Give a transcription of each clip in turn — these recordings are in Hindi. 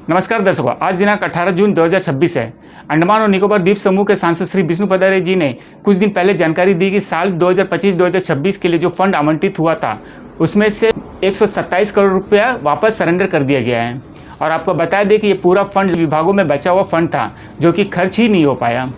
नमस्कार दर्शकों, आज दिनांक 18 जून 2026 है। अंडमान और निकोबार द्वीप समूह के सांसद श्री विष्णु पदारे जी ने कुछ दिन पहले जानकारी दी कि साल 2025-2026 के लिए जो फंड आवंटित हुआ था उसमें से 127 करोड़ रुपया वापस सरेंडर कर दिया गया है। और आपको बता दें कि ये पूरा फंड विभागों में बचा हुआ फंड था जो कि खर्च ही नहीं हो पाया।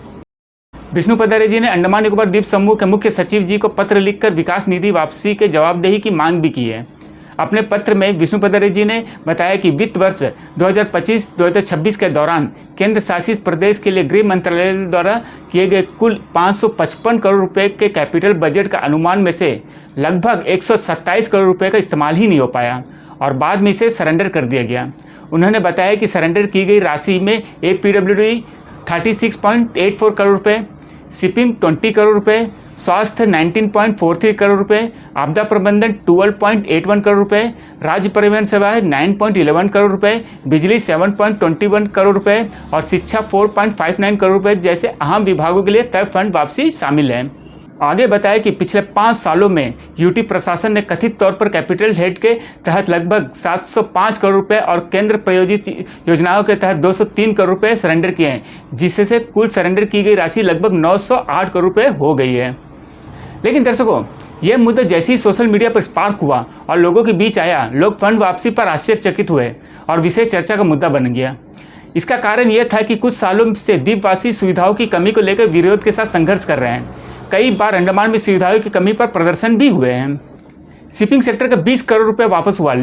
विष्णु पदारे जी ने अंडमान निकोबार द्वीप समूह के मुख्य सचिव जी को पत्र लिखकर विकास निधि वापसी के जवाबदेही की मांग भी की है। अपने पत्र में विष्णु पदारे जी ने बताया कि वित्त वर्ष 2025-2026 के दौरान केंद्र शासित प्रदेश के लिए गृह मंत्रालय द्वारा किए गए कुल 555 करोड़ रुपए के कैपिटल बजट का अनुमान में से लगभग 127 करोड़ रुपए का इस्तेमाल ही नहीं हो पाया और बाद में इसे सरेंडर कर दिया गया। उन्होंने बताया कि सरेंडर की गई राशि में APWD 36.84 करोड़ रुपये, शिपिंग 20 करोड़ रुपये, स्वास्थ्य 19.43 करोड़ रुपए, आपदा प्रबंधन 12.81 करोड़ रुपए, राज्य परिवहन सेवाएं 9.11 करोड़ रुपए, बिजली 7.21 करोड़ रुपए और शिक्षा 4.59 करोड़ रुपए जैसे अहम विभागों के लिए तय फंड वापसी शामिल है। आगे बताया कि पिछले 5 सालों में यूटी प्रशासन ने कथित तौर पर कैपिटल हेड के तहत लगभग 705 करोड़ रुपए और केंद्र प्रायोजित योजनाओं के तहत 203 करोड़ रुपए सरेंडर किए हैं, जिससे कुल सरेंडर की गई राशि लगभग 908 करोड़ रुपए हो गई है। लेकिन दर्शकों, यह मुद्दा जैसे ही सोशल मीडिया पर स्पार्क हुआ और लोगों के बीच आया, लोग फंड वापसी पर आश्चर्यचकित हुए और विशेष चर्चा का मुद्दा बन गया। इसका कारण यह था कि कुछ सालों से द्वीपवासी सुविधाओं की कमी को लेकर विरोध के साथ संघर्ष कर रहे हैं। कई बार अंडमान में सुविधाओं की कमी पर प्रदर्शन भी हुए हैं। शिपिंग सेक्टर का 20 करोड़ रुपए वापस हुआ,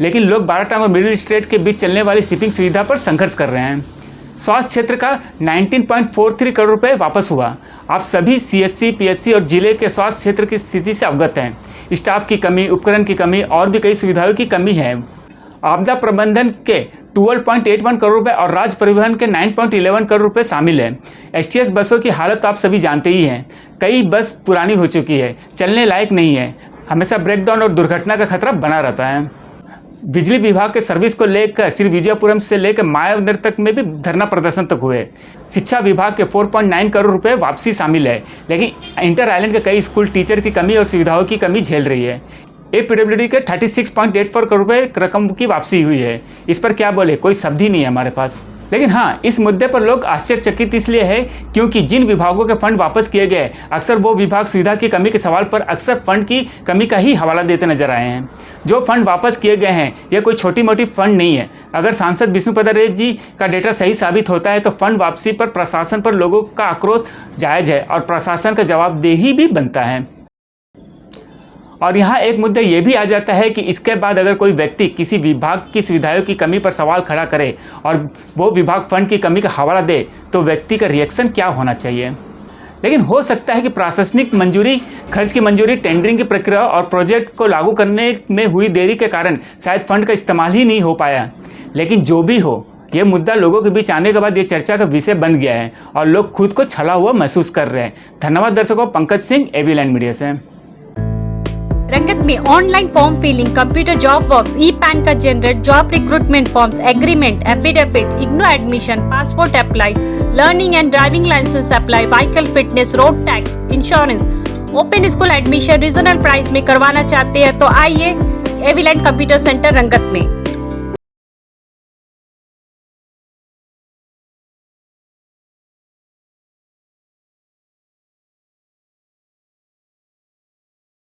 लेकिन लोग बाराटांग और मिडिल स्ट्रेट के बीच चलने वाली शिपिंग सुविधा पर संघर्ष कर रहे हैं। स्वास्थ्य क्षेत्र का 19.43 करोड़ रुपए वापस हुआ। आप सभी CSC, PHC और जिले के स्वास्थ्य क्षेत्र की स्थिति से अवगत हैं। स्टाफ की कमी, उपकरण की कमी और भी कई सुविधाओं की कमी है। आपदा प्रबंधन के 12.81 करोड़ रुपए और राज्य परिवहन के 9.11 करोड़ रुपए शामिल है। STS बसों की हालत तो आप सभी जानते ही हैं। कई बस पुरानी हो चुकी है, चलने लायक नहीं है, हमेशा ब्रेकडाउन और दुर्घटना का खतरा बना रहता है। बिजली विभाग के सर्विस को लेकर श्री विजयपुरम से लेकर मायावदर तक में भी धरना प्रदर्शन तक हुए। शिक्षा विभाग के 4.9 करोड़ रुपए वापसी शामिल है, लेकिन इंटर आइलैंड के कई स्कूल टीचर की कमी और सुविधाओं की कमी झेल रही है। APWD के 36.84 करोड़ रुपए रकम की वापसी हुई है। इस पर क्या बोले, कोई शब्द ही नहीं है हमारे पास। लेकिन हाँ, इस मुद्दे पर लोग आश्चर्यचकित इसलिए है क्योंकि जिन विभागों के फंड वापस किए गए, अक्सर वो विभाग सुविधा की कमी के सवाल पर अक्सर फंड की कमी का ही हवाला देते नजर आए हैं। जो फंड वापस किए गए हैं यह कोई छोटी मोटी फंड नहीं है। अगर सांसद विष्णु पदारे जी का डेटा सही साबित होता है तो फंड वापसी पर प्रशासन पर लोगों का आक्रोश जायज है और प्रशासन का जवाबदेही भी बनता है। और यहाँ एक मुद्दा ये भी आ जाता है कि इसके बाद अगर कोई व्यक्ति किसी विभाग की सुविधाओं की कमी पर सवाल खड़ा करे और वो विभाग फंड की कमी का हवाला दे तो व्यक्ति का रिएक्शन क्या होना चाहिए। लेकिन हो सकता है कि प्रशासनिक मंजूरी, खर्च की मंजूरी, टेंडरिंग की प्रक्रिया और प्रोजेक्ट को लागू करने में हुई देरी के कारण शायद फंड का इस्तेमाल ही नहीं हो पाया। लेकिन जो भी हो, ये मुद्दा लोगों के बीच आने के बाद ये चर्चा का विषय बन गया है और लोग खुद को छला हुआ महसूस कर रहे हैं। धन्यवाद दर्शकों। Pankaj Singh, AV land media से। रंगत में online form filling, computer job works, e PAN का generate, job recruitment forms, agreement, affidavit, IGNOU admission, passport apply, learning and driving licence apply, vehicle fitness, road tax, insurance, open school admission regional price में करवाना चाहते हैं तो आइए AV लैंड कंप्यूटर सेंटर रंगत में।